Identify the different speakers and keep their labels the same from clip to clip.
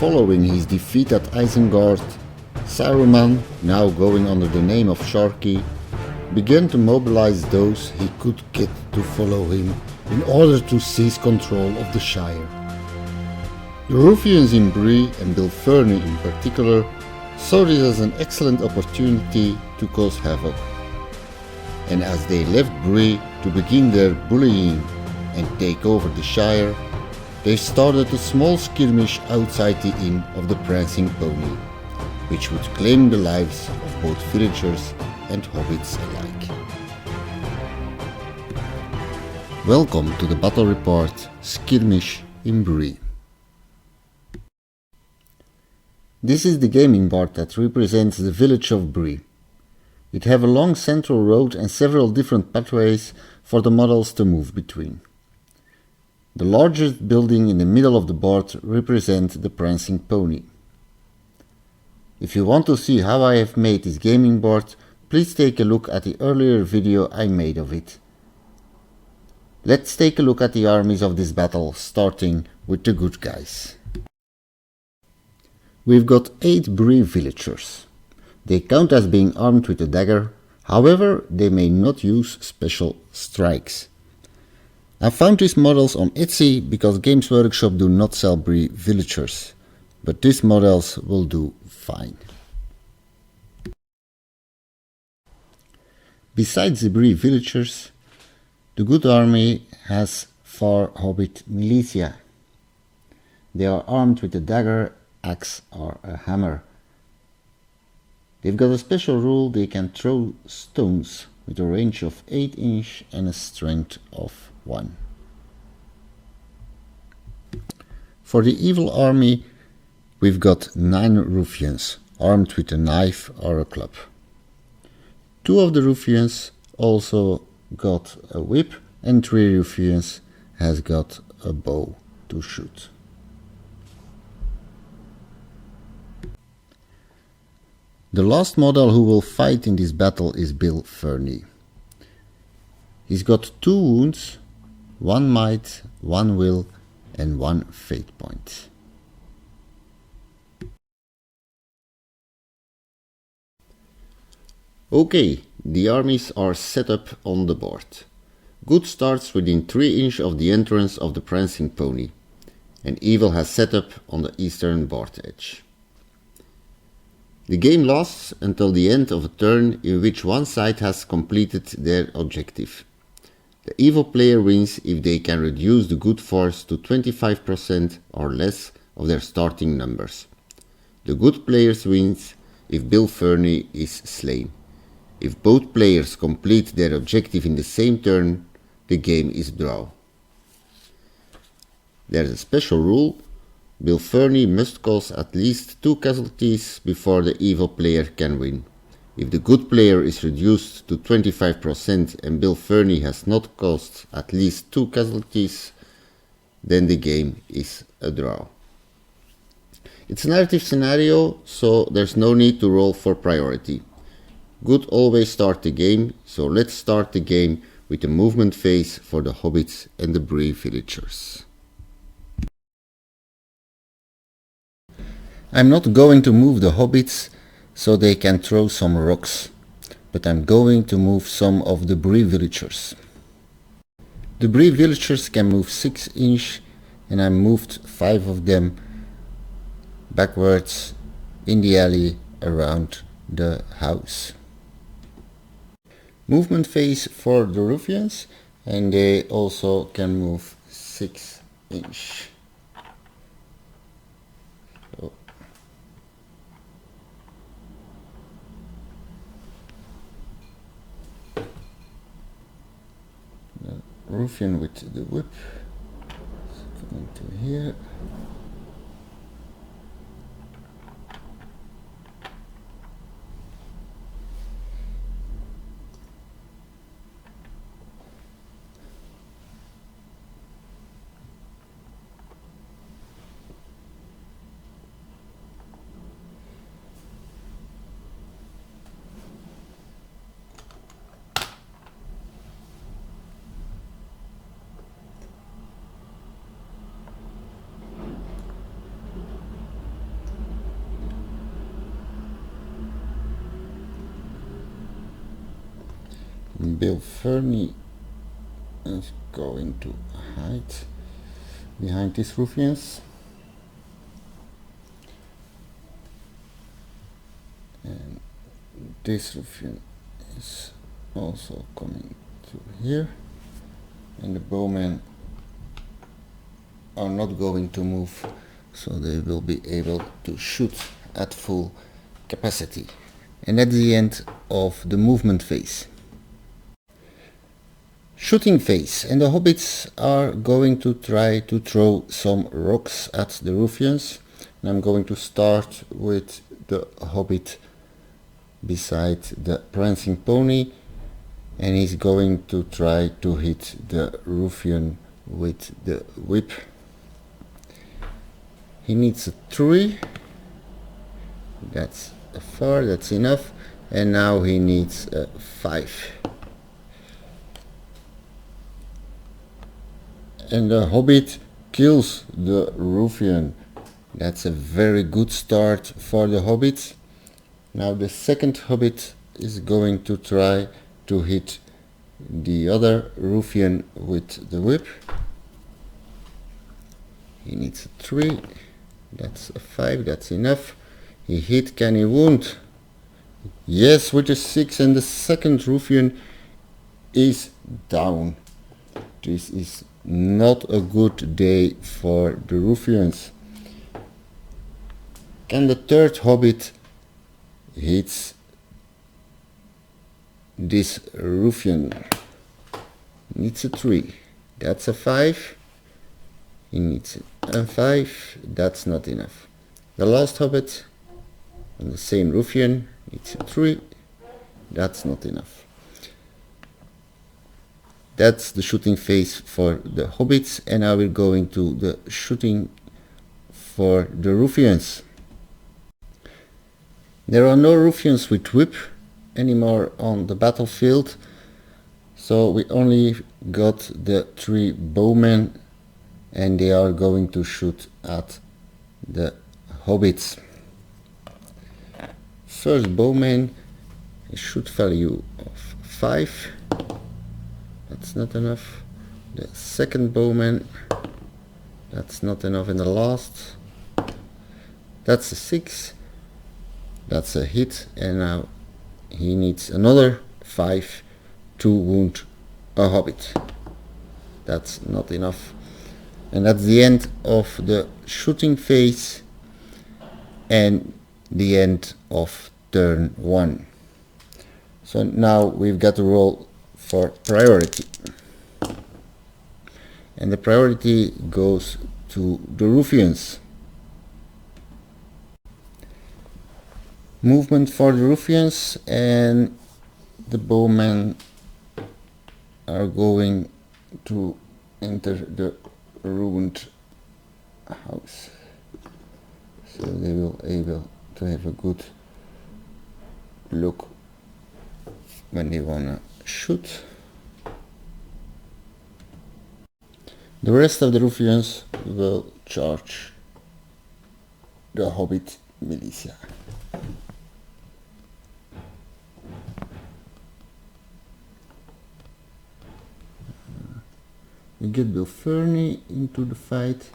Speaker 1: Following his defeat at Isengard, Saruman, now going under the name of Sharkey, began to mobilize those he could get to follow him in order to seize control of the Shire. The ruffians in Bree and Bilferny in particular saw this as an excellent opportunity to cause havoc, and as they left Bree to begin their bullying and take over the Shire, they started a small skirmish outside the Inn of the Prancing Pony, which would claim the lives of both villagers and hobbits alike. Welcome to the Battle Report Skirmish in Bree. This is the gaming board that represents the village of Bree. It have a long central road and several different pathways for the models to move between. The largest building in the middle of the board represents the Prancing Pony. If you want to see how I have made this gaming board, please take a look at the earlier video I made of it. Let's take a look at the armies of this battle, starting with the good guys. We've got 8 Bree villagers. They count as being armed with a dagger, however they may not use special strikes. I found these models on Etsy because Games Workshop do not sell Bree villagers, but these models will do fine. Besides the Bree villagers, the good army has 4 hobbit militia. They are armed with a dagger, axe or a hammer. They've got a special rule: they can throw stones with a range of 8 inch and a strength of 1. For the evil army, we've got 9 ruffians armed with a knife or a club. 2 of the ruffians also got a whip, and 3 ruffians has got a bow to shoot. The last model who will fight in this battle is Bilferny. He's got 2 wounds, 1 might, 1 will and 1 fate point. Okay, the armies are set up on the board. Good starts within 3 inch of the entrance of the Prancing Pony, and Evil has set up on the eastern board edge. The game lasts until the end of a turn in which one side has completed their objective. The evil player wins if they can reduce the good force to 25% or less of their starting numbers. The good players wins if Bilferny is slain. If both players complete their objective in the same turn, the game is draw. There's a special rule: Bilferny must cause at least 2 casualties before the evil player can win. If the good player is reduced to 25% and Bilferny has not caused at least 2 casualties, then the game is a draw. It's a narrative scenario, so there's no need to roll for priority. Good always start the game, so let's start the game with the movement phase for the hobbits and the Bree villagers. I'm not going to move the hobbits so they can throw some rocks, but I'm going to move some of the Bree villagers. The Bree villagers can move 6 inch, and I moved 5 of them backwards in the alley around the house. Movement phase for the ruffians, and they also can move 6 inch. So the ruffian with the whip is coming to here. Bill Fernie is going to hide behind these ruffians. And this ruffian is also coming to here. And the bowmen are not going to move, so they will be able to shoot at full capacity. And that's the end of the movement phase. Shooting phase, and the hobbits are going to try to throw some rocks at the ruffians. And I'm going to start with the hobbit beside the prancing pony, and he's going to try to hit the ruffian with the whip. He needs a 3. That's a 4, that's enough. And now he needs a 5. And the hobbit kills the ruffian. That's a very good start for the hobbit. Now the second hobbit is going to try to hit the other ruffian with the whip. He needs a 3. That's a 5, that's enough. He hit, can he wound? Yes, with a 6, and the second ruffian is down. This is not a good day for the ruffians. Can the third hobbit hit this ruffian? Needs a 3. That's a 5. He needs a 5. That's not enough. The last hobbit on the same ruffian needs a 3. That's not enough. That's the shooting phase for the hobbits, and now we're going to the shooting for the ruffians. There are no ruffians with whip anymore on the battlefield, so we only got the 3 bowmen, and they are going to shoot at the hobbits. First bowman, a shoot value of 5. That's not enough. The second bowman, that's not enough. And the last, that's a 6. That's a hit, and now he needs another 5 to wound a hobbit. That's not enough. And that's the end of the shooting phase and the end of turn 1. So now we've got to roll for priority, and the priority goes to the ruffians. Movement for the ruffians, and the bowmen are going to enter the ruined house, so they will be able to have a good look when they wanna shoot. The rest of the ruffians will charge the hobbit militia. We get Bill Fernie into the fight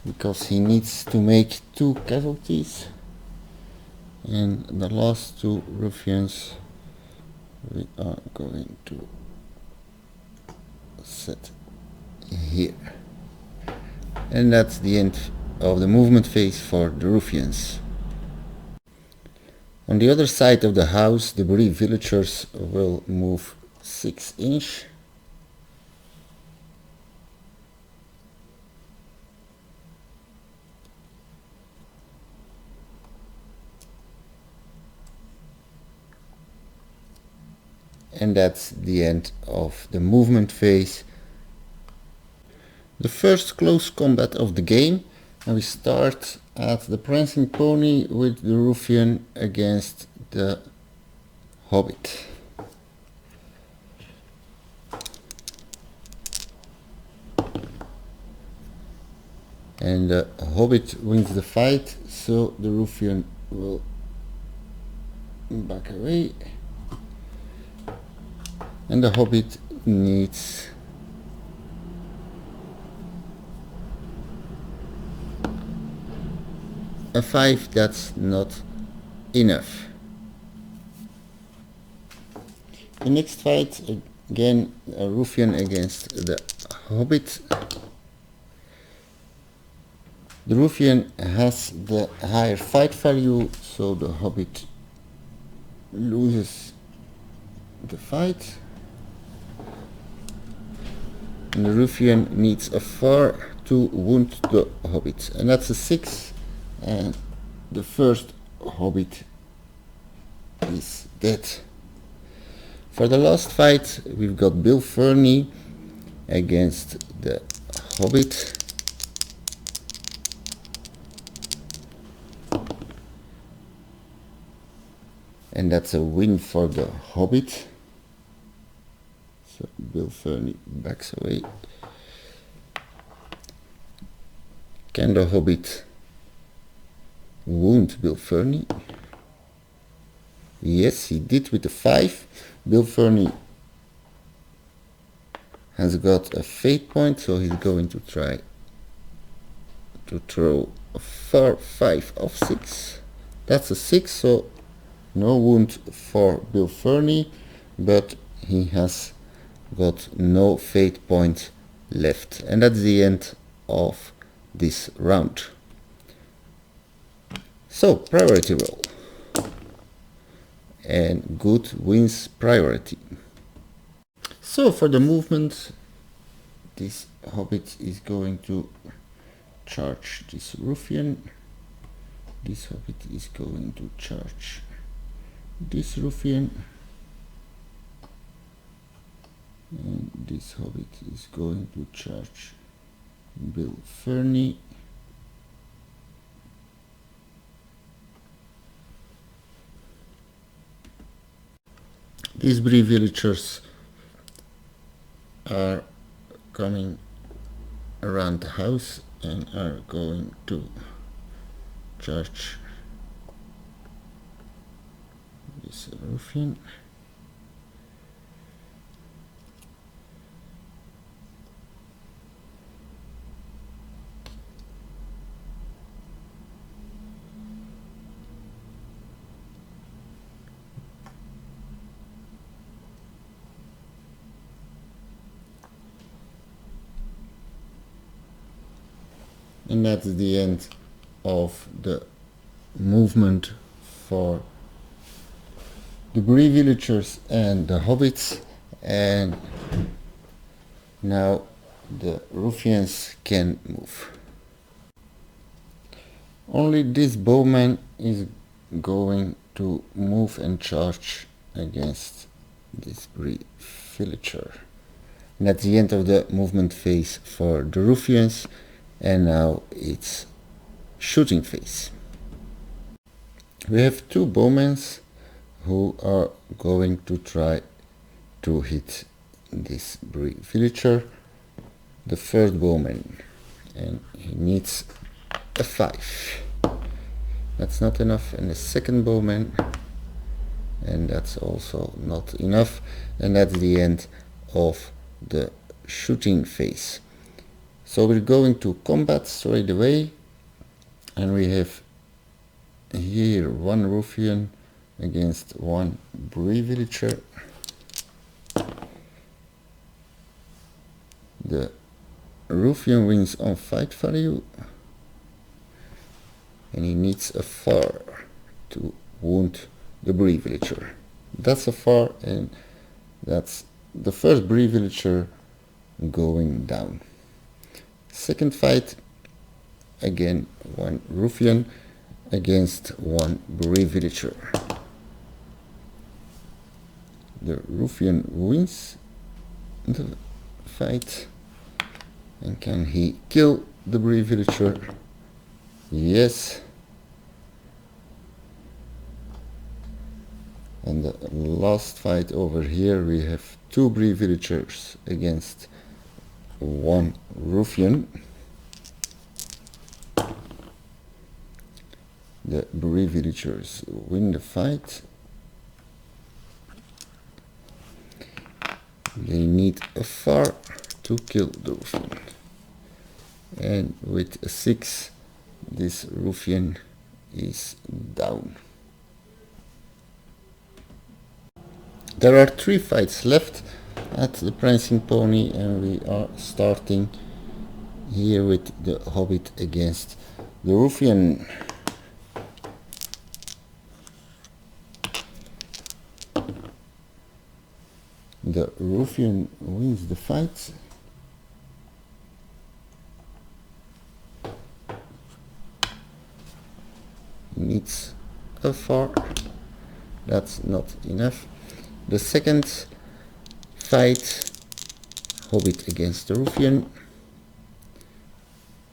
Speaker 1: because he needs to make 2 casualties, and the last 2 ruffians we are going to set here. And that's the end of the movement phase for the ruffians. On the other side of the house, the Bree villagers will move 6 inch. And that's the end of the movement phase. The first close combat of the game, and we start at the prancing pony with the ruffian against the hobbit. And the hobbit wins the fight, so the ruffian will back away. and the hobbit needs a 5. That's not enough. The next fight, again a ruffian against the hobbit. The ruffian has the higher fight value, so the hobbit loses the fight. And the ruffian needs a 4 to wound the hobbit, and that's a 6, and the first hobbit is dead. For the last fight, we've got Bill Fernie against the hobbit. And that's a win for the hobbit. So Bill Fernie backs away. Can the hobbit wound Bill Fernie? Yes, he did with a 5. Bill Fernie has got a fate point, so he's going to try to throw a 4, 5 of 6. That's a 6, so no wound for Bill Fernie, but he has got no fate point left, and that's the end of this round. So priority roll, and good wins priority. So for the movement, this hobbit is going to charge this ruffian. This hobbit is going to charge this ruffian, and this hobbit is going to charge Bill Fernie. These Bree villagers are coming around the house and are going to charge this ruffian. And that's the end of the movement for the Bree villagers and the hobbits, and now the ruffians can move. Only this bowman is going to move and charge against this Bree villager. And that's the end of the movement phase for the ruffians, and now it's shooting phase. We have two bowmen who are going to try to hit this Bree villager. The first bowman, and he needs a 5. That's not enough. And the second bowman, and that's also not enough. And that's the end of the shooting phase. So we're going to combat straight away, and we have here one ruffian against one Bree villager. The ruffian wins on fight value, and he needs a 4 to wound the Bree villager. That's a 4, and that's the first Bree villager going down. Second fight, again one ruffian against one Bree villager. The ruffian wins the fight, and can he kill the Bree villager? Yes. And the last fight over here, we have two Bree villagers against one ruffian. The Bree villagers win the fight, They need a 4 to kill the ruffian. And with a 6, this ruffian is down. There are 3 fights left at the Prancing Pony, and we are starting here with the Hobbit against the ruffian. The ruffian wins the fight. Needs a 4. That's not enough. The second fight, Hobbit against the ruffian,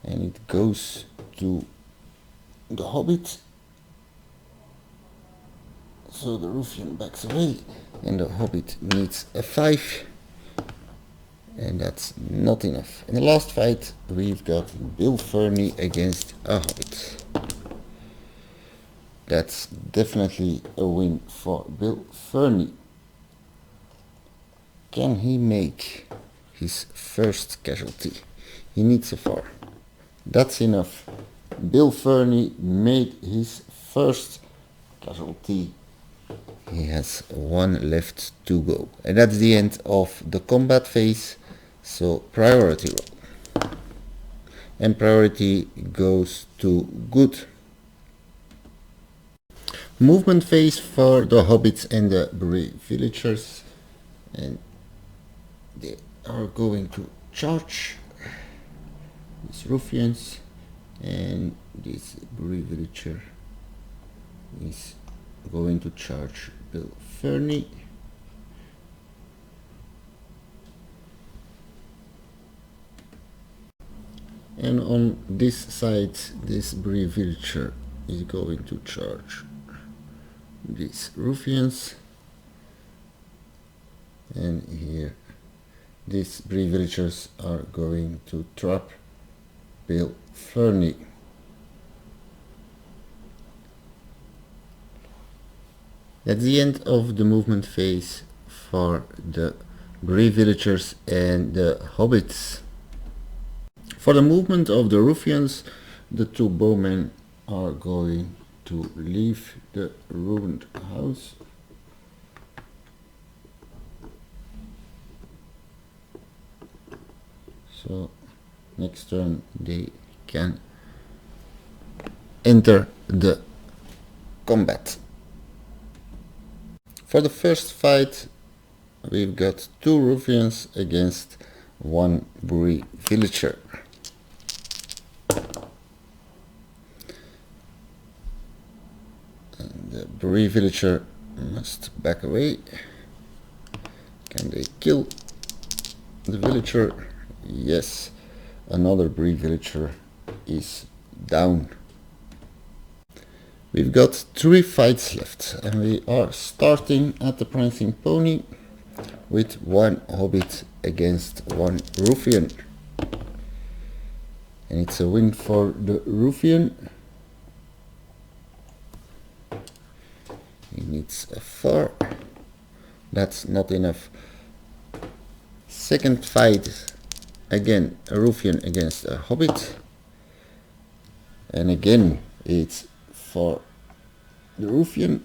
Speaker 1: and it goes to the Hobbit. So the ruffian backs away, and the Hobbit needs a 5, and that's not enough. In the last fight, we've got Bill Fernie against a Hobbit. That's definitely a win for Bill Fernie. Can he make his first casualty? He needs a 4. That's enough. Bill Fernie made his first casualty. He has 1 left to go. And that's the end of the combat phase. So priority roll. And priority goes to good. Movement phase for the hobbits and the Bree villagers, and they are going to charge these ruffians, and this Bree villager is going to charge Bill Fernie. And on this side, this Bree villager is going to charge these ruffians, and here these Bree villagers are going to trap Bill Fernie. At the end of the movement phase for the Bree villagers and the hobbits. For the movement of the ruffians, the 2 bowmen are going to leave the ruined house. So next turn they can enter the combat. For the first fight, we've got 2 ruffians against 1 Bree villager. The Bree villager must back away. Can they kill the villager? Yes. Another Bree villager is down. We've got 3 fights left, and we are starting at the Prancing Pony with 1 hobbit against 1 ruffian. And it's a win for the ruffian. He needs a 4. That's not enough. Second fight, again a ruffian against a hobbit. And again it's for the ruffian.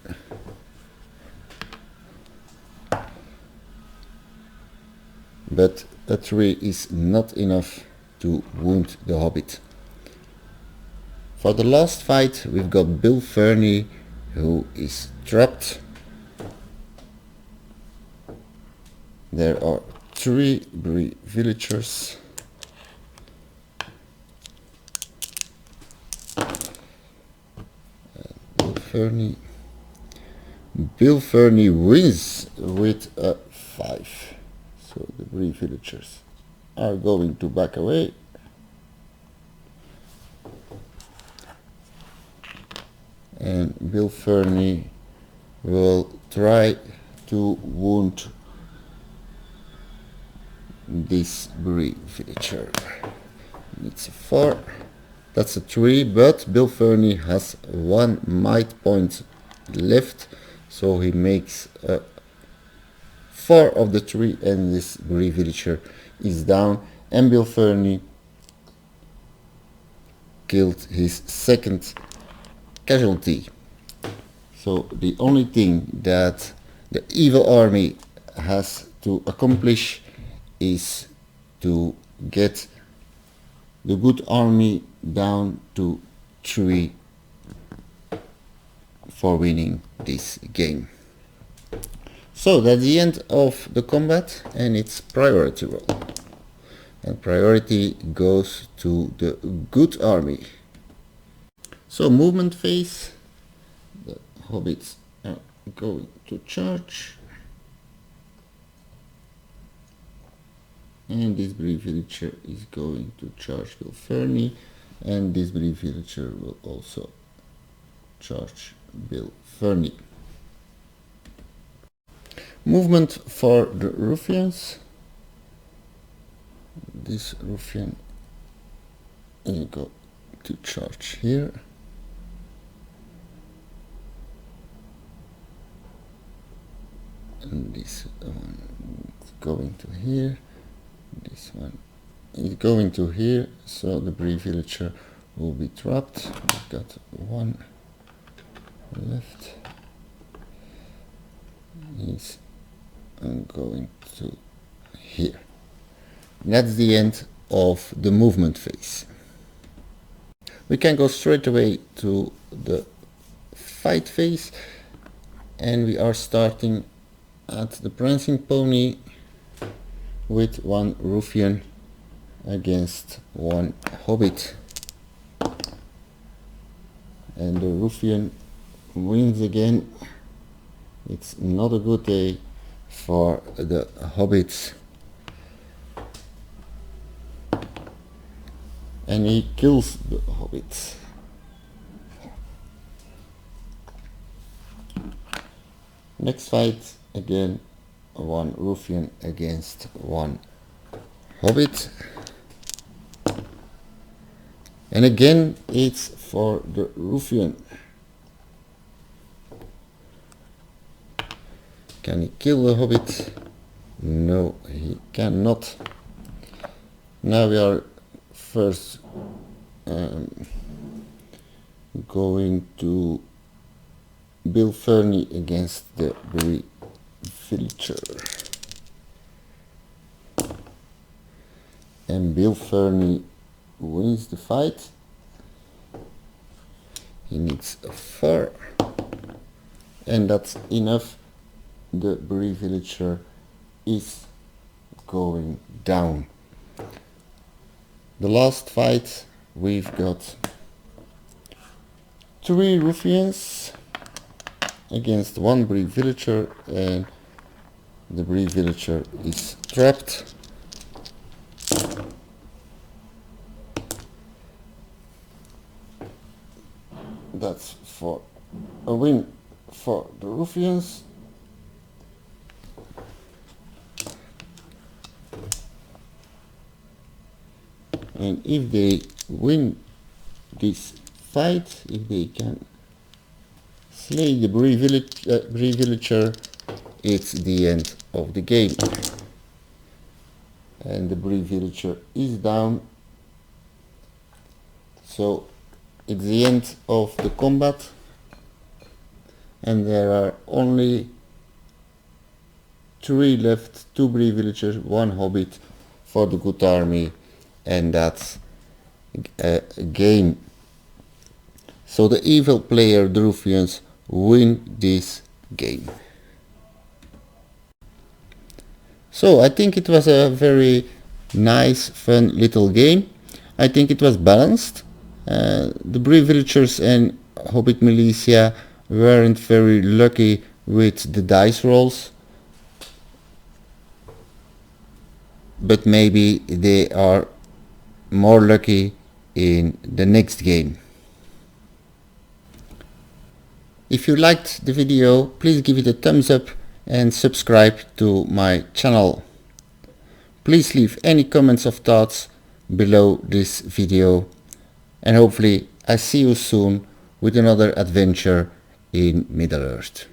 Speaker 1: But a 3 is not enough to wound the hobbit. For the last fight, we've got Bill Fernie, who is trapped. There are 3 Bree villagers. Bill Fernie wins with a 5. So the Bree villagers are going to back away. And Bill Fernie will try to wound this Bree villager. It's a 4. That's a 3, but Bill Fernie has 1 might point left, so he makes a 4 of the 3, and this Bree villager is down, and Bill Fernie killed his second casualty. So the only thing that the evil army has to accomplish is to get the good army down to 3 for winning this game. So that's the end of the combat, and it's priority roll. And priority goes to the good army. So movement phase, the hobbits are going to charge. And this Bree villager is going to charge Bill Fernie, and this Bree villager will also charge Bill Fernie. Movement for the ruffians. This ruffian will go to charge here. And this one is going to here. This one is going to here, so the Bree villager will be trapped. We've got 1 left. He's going to here. That's the end of the movement phase. We can go straight away to the fight phase, and we are starting at the prancing pony with 1 ruffian against 1 hobbit, and the ruffian wins again. It's not a good day for the hobbits, and he kills the hobbits. Next fight, again 1 ruffian against 1 hobbit, and again it's for the ruffian. Can he kill the hobbit? No, he cannot. Now we are first going to Bill Fernie against the Bree villager, and Bill Fernie wins the fight. He needs a 4, and that's enough. The Bree villager is going down. The last fight, we've got 3 ruffians against 1 Bree villager, and the Bree villager is trapped. That's for a win for the ruffians. And if they win this fight, if they can slay the Bree villager, it's the end of the game. And the Bree villager is down. So it's the end of the combat. And there are only 3 left, 2 Bree villagers, 1 hobbit for the good army. And that's a game. So the evil player, the ruffians, win this game. So I think it was a very nice, fun little game. I think it was balanced. The Bree villagers and hobbit militia weren't very lucky with the dice rolls, but maybe they are more lucky in the next game. If you liked the video, please give it a thumbs up and subscribe to my channel. Please leave any comments or thoughts below this video, and hopefully I see you soon with another adventure in Middle-earth.